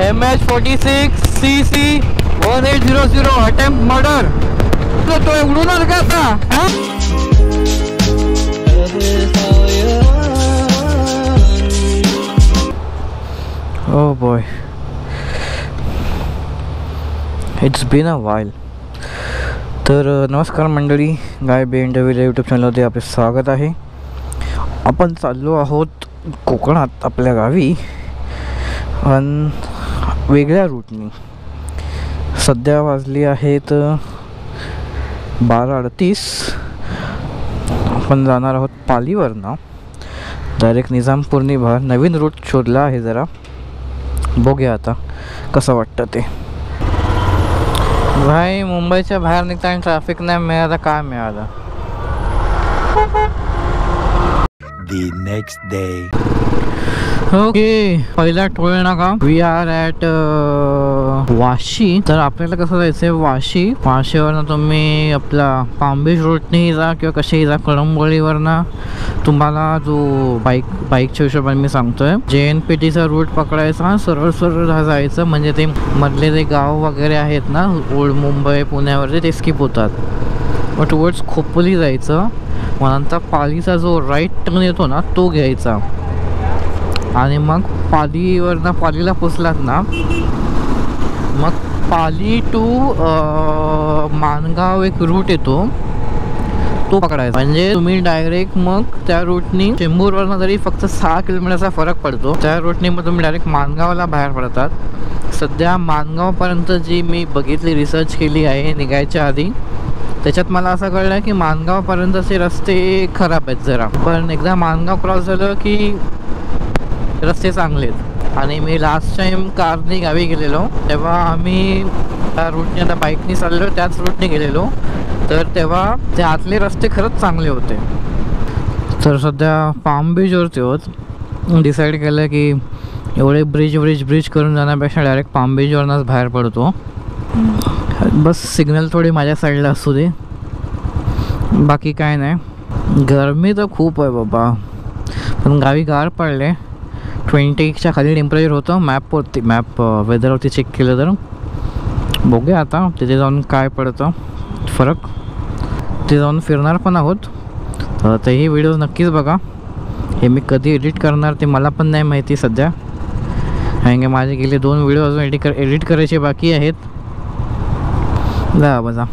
MH46 CC 1800 attempt murder. तो उडूनच का आता? Oh boy, it's been a while. तर नमस्कार मंडळी, गाय BMW यूट्यूब चॅनलमध्ये आपले स्वागत आहे. आपण चाललो आहोत कोकणात आपल्या गावी आणि वेगळ्या रूटनी. सध्या वाजली आहेत 12:38. आपण जाणार आहोत पालीवरनं डायरेक्ट निजामपूरनी बाहेर. नवीन रूट शोधला आहे, जरा बघूया आता कसं वाटतं ते. भाई मुंबईच्या बाहेर निघताना ट्रॅफिक नाही मिळालं, काय मिळालं. The next day. ओके, पहिला टोल नाका. We are at Vashi. तर आपल्याला कसं जायचं आहे, वाशीवरनं तुम्ही आपला पाम बीच रोडनेही जा किंवा कसेही जा. कळंबोलीवरनं तुम्हाला जो बाईकच्या हिशोबाने मी सांगतोय, JNPTचा रूट पकडायचा, सरळ जायचं. म्हणजे ते मधले जे गाव वगैरे आहेत ना, ओल्ड मुंबई पुण्यावरचे, ते स्किप होतात. मग टुवर्ड्स खोपोली जायचं. मग नंतर पालीचा जो राईट टर्न येतो ना, तो घ्यायचा. आणि मग पालीला पोचलात ना, मग पाली टू माणगाव एक रूट येतो, तो पकडायचा. म्हणजे तुम्ही डायरेक्ट मग त्या रूटनी चेंबूरवरनं जरी फक्त 6 किलोमीटरचा फरक पडतो, त्या रूटनी मग तुम्ही डायरेक्ट माणगावला बाहेर पडतात. सध्या माणगावपर्यंत जी मी बघितली, रिसर्च केली आहे निघायच्या आधी, त्याच्यात मला असं कळलं की माणगावपर्यंतचे रस्ते खराब आहेत जरा. पण एकदा माणगाव क्रॉस झालं की रस्ते चांगले आहेत. आणि मी लास्ट टाइम कारने गावी गेलेलो, तेव्हा आम्ही त्या रूटने, आता बाईकने चाललेलो, त्याच रूटने गेलेलो. तर तेव्हा ते आतले रस्ते खरंच चांगले होते. तर सध्या पाम बीचवरती आहोत. डिसाईड केलं की एवढे ब्रिज करून जाण्यापेक्षा डायरेक्ट पाम बीचवरनंच बाहेर पडतो. बस सिग्नल थोडी माझ्या साईडला असू दे, बाकी काय नाही. गरमी तर खूप आहे बाबा, पण गावी गार पडले. 20च्या खाली टेम्परेचर होतं. मॅप वेदरवरती चेक केलं तर बघूया आता तिथे जाऊन काय पडतं फरक. ते जाऊन फिरणार पण आहोत, तर ही व्हिडिओ नक्कीच बघा. हे मी कधी एडिट करणार ते मला पण नाही माहिती सध्या, कारण माझे गेले 2 व्हिडिओ अजून एडिट करायचे बाकी आहेत. जा बजा.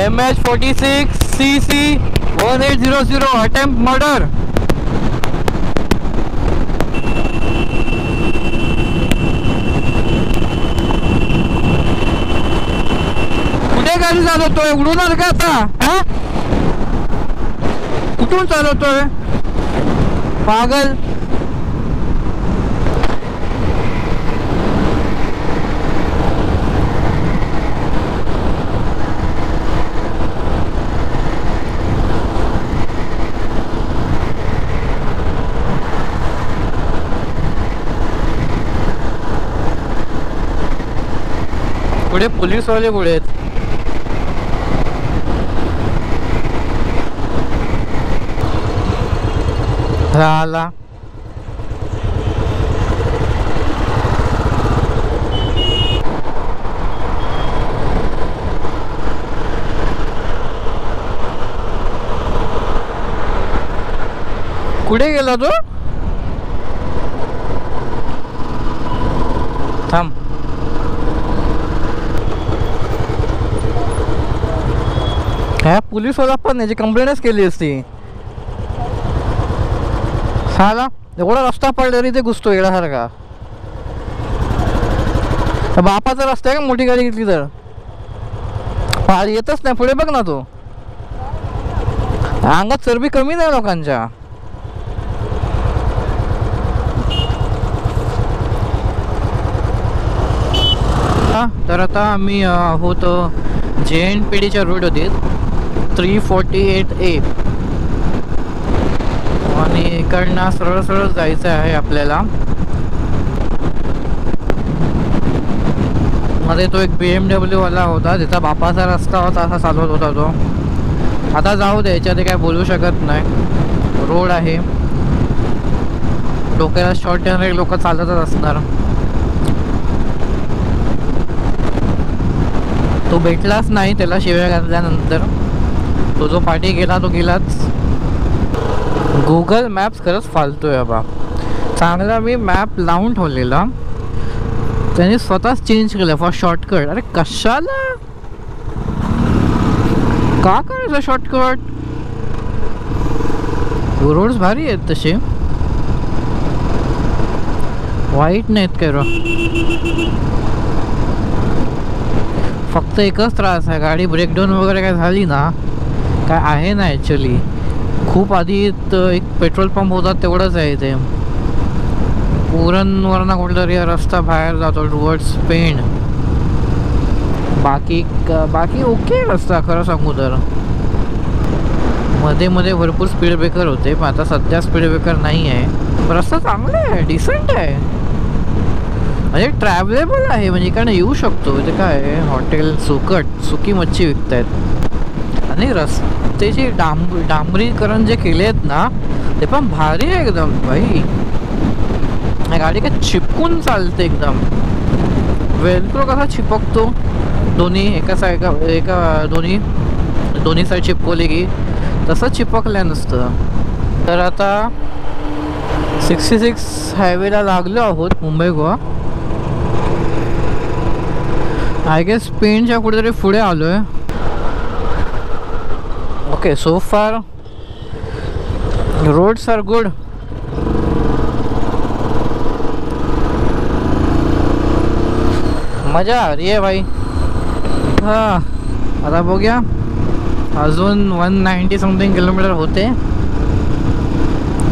MH46 CC 1800 attempt murder. कुठे गाडी चालवतोय, उडूनच का आता? कुठून चालवतोय पागल? पुढे पोलीसवाले पुढे आहेत. आला कुठे गेला तो? थांब. ह्या पोलीसवाला पण याची कंप्लेंटच केली असती. साला एवढा रस्ता पडला तरी ते घुसतो येण्यासारखा. बापाचा रस्ता आहे का, मोठी गाडी घेतली तर पाळी येतच नाही पुढे. बघ ना, तो अंगात चरबी कमी नाही लोकांच्या. तर आता आम्ही आहोत JNPTच्या रूट होते 348A. आणि इकडनं सरळ जायचं आहे आपल्याला. मध्ये तो एक BMW वाला होता, त्याचा बापाचा रस्ता होता, असा चालवत होता तो. आता जाऊ दे, याच्यात काय बोलू शकत नाही. रोड आहे, डोक्याला शॉर्ट येणारे लोक चालतच असणार. तो भेटलाच नाही, त्याला शिव्या घातल्यानंतर तो जो पाठी गेला तो गेलाच. गुगल मॅप्स खरंच फालतू आहे बा. चांगला मी मॅप लावून ठेवलेला, त्याने स्वतःच चेंज केलं फॉर शॉर्टकट. अरे कशाला का करायचं शॉर्टकट? रोड्स भारी आहेत तसे, वाईट नाहीत काय रो. फक्त एकच त्रास आहे, गाडी ब्रेकडाऊन वगैरे काय झाली ना, काय आहे ना ॲक्च्युली. खूप आधी एक पेट्रोल पंप होता तेवढंच आहे ते. उरणवरनं कुठला तरी रस्ता बाहेर जातो टुवर्ड्स पेण. बाकी ओके रस्ता खरं सांगू तर. मध्ये मध्ये भरपूर स्पीड ब्रेकर होते, पण आता सध्या स्पीड ब्रेकर नाही आहे. रस्ता चांगला आहे, डिसेंट आहे, म्हणजे ट्रॅव्हलेबल आहे, म्हणजे इकडनं येऊ शकतो. इथे काय हॉटेल सुकी मच्छी विकत आहेत. आणि रस्त्याची डांबरीकरण जे केले आहेत ना, ते पण भारी आहे एकदम भाई. गाडी काय चिपकून चालते एकदम. वेलक्रो कसा चिपकतो, दोन्ही एका दोन्ही साईड चिपकवली की तसं चिपकलं नसतं. तर आता 66 हायवेला लागलो आहोत, मुंबई गोवा. आय गेस पेणच्या कुठेतरी पुढे आलो आहे. ओके, सो फार रोड्स आर गुड. मजा आ रही है भाई. हां, आता बघूया, अजून 190 समथिंग किलोमीटर होते.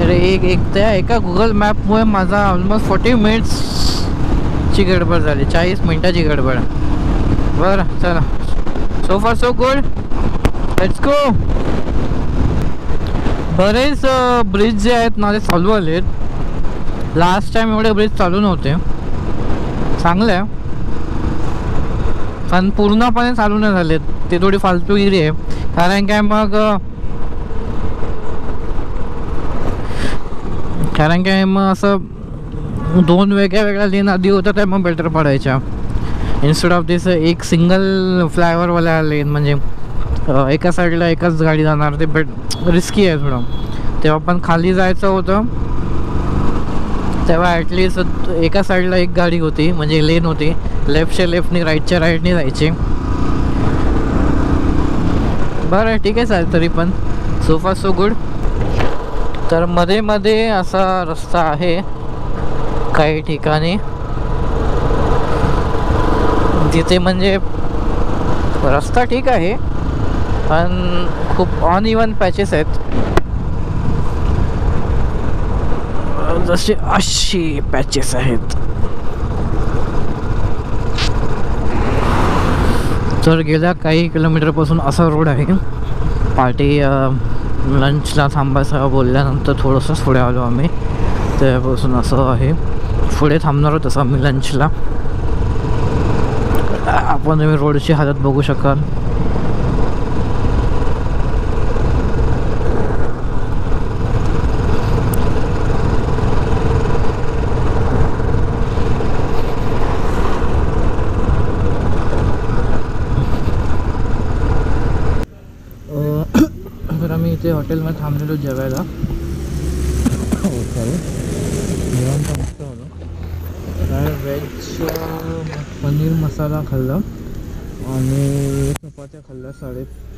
अरे त्या एका गुगल मॅपमुळे माझा ऑलमोस्ट 40 मिनिट्सची गडबड झाली, 40 मिनिटाची गडबड. बरं चला, सो फार सो गुड, लेट्स गो. बरेच ब्रिज जे आहेत ना ते चालू आलेत. लास्ट टाइम एवढे ब्रिज चालू नव्हते. चांगलं आहे, पण पूर्णपणे चालू नाही झालेत, ते थोडी फालतूगिरी आहे. कारण काय मग असं 2 वेगळ्या लेन आधी होत्या, त्या मग बेटर पडायच्या. इन्स्टेड ऑफ दिस एक सिंगल फ्लायओव्हरवाला लेन, म्हणजे एका साईडला एकच गाडी जाणार, ते रिस्की आहे थोडं. तेव्हा पण खाली जायचं होतं, तेव्हा ॲटलिस्ट एका साईडला एक गाडी होती, म्हणजे लेन होती. लेफ्टच्या लेफ्टनी, राईटच्या राईटनी जायची. बरं ठीक आहे चालेल, तरी पण सो फार सो गुड. तर मध्ये मध्ये असा रस्ता आहे काही ठिकाणी, जिथे म्हणजे रस्ता ठीक आहे पण खूप अनइवन पॅचेस आहेत. जसे अशी पॅचेस आहेत. तर गेल्या काही किलोमीटरपासून असा रोड आहे. पार्टी लंचला थांबायचं बोलल्यानंतर थोडंसंच पुढे आलो आम्ही, त्यापासून असं आहे. पुढे थांबणार तसं आम्ही लंचला. आपण तुम्ही रोडची हालत बघू शकाल. तर आम्ही इथे हॉटेलमध्ये थांबलेलो जेवायला. जेवण तर मस्त होतं. काय व्हेज पनीर मसाला खाल्ला आणि चपात्या खाल्ल्या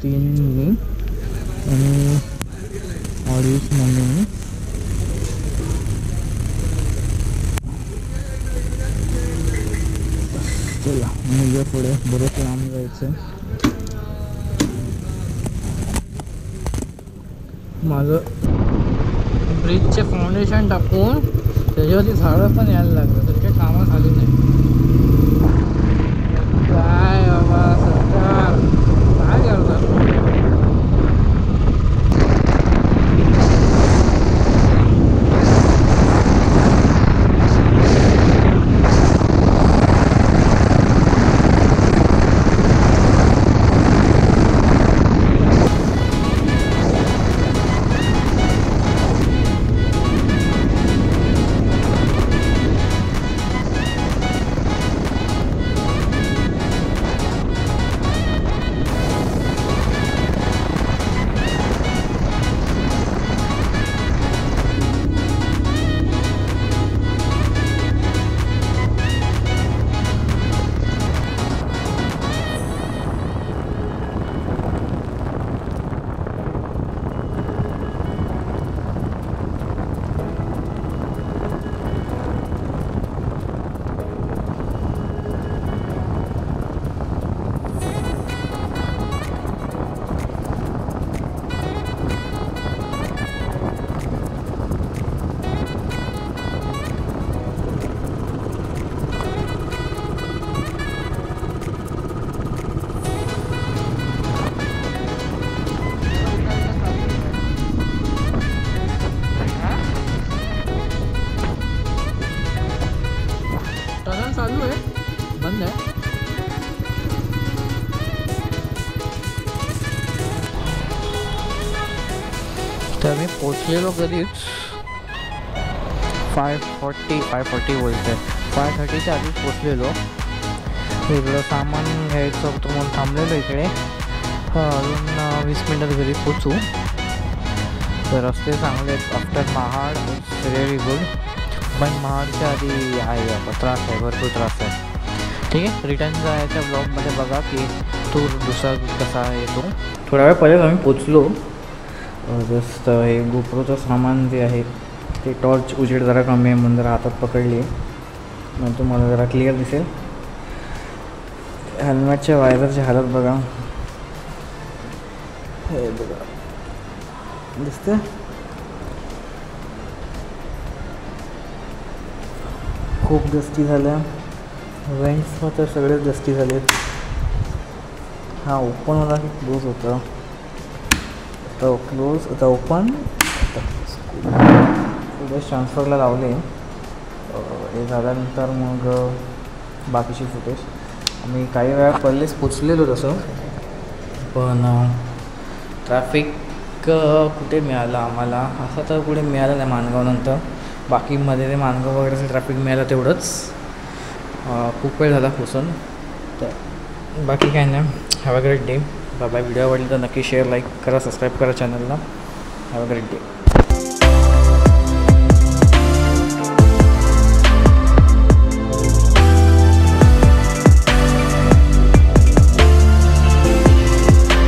3.5नी आणि 2.5 मम्मीनी. चला म्हणजे पुढे बरोबर लांब जायचं. माझं ब्रिजचे फाउंडेशन टाकून त्याच्यावरती झाडं पण यायला लागलं, तर काही कामं झाली नाही. काय बाबा सरकार काय करतात. तर मी पोचलेलो कधीच 540 बोलते 5:30च्या आधीच पोचलेलो. वेगळं सामान घ्यायचं होतं म्हणून थांबलेलो इकडे. अजून 20 मिनटात घरी पोचू. तर रस्ते चांगले आहेत. After Mahad it's very good. पण महाडच्या आधी आहे त्रास आहे, भरपूर त्रास आहे. ठीक आहे, रिटर्नचा याच्या ब्लॉगमध्ये बघा की तो दुसरा रूट कसा येतो. थोड्या वेळ पहिलेच आम्ही पोचलो. जस्ट हे गोप्रोचं सामान जे आहे ते टॉर्च उजेड जरा कमी आहे म्हणून जरा हातात पकडली आहे, मग तुम्हाला जरा क्लिअर दिसेल. हेल्मेटच्या वायरची हालत बघा, हे बघा दिसते. खूप डस्टी झाल्या. वेंट्स तर सगळेच डस्टी झालेत. हा ओपन होता की क्लोज होता. आता क्लोज, आता ओपन. फुटेज ट्रान्सफरला लावले. हे झाल्यानंतर मग बाकीची फुटेज. आम्ही काही वेळा पहिलेच पोचलेलो तसं, पण ट्रॅफिक कुठे मिळालं आम्हाला असं तर कुठे मिळालं नाही माणगावनंतर. बाकीमध्ये ते माणगाव वगैरेचं ट्रॅफिक मिळालं तेवढंच. खूप वेळ झाला पोचून. तर बाकी काय नाही. Have a great day. Bye. Video आवडली तर नक्की शेअर, लाईक करा, सबस्क्राईब करा चॅनलला. Have a great day.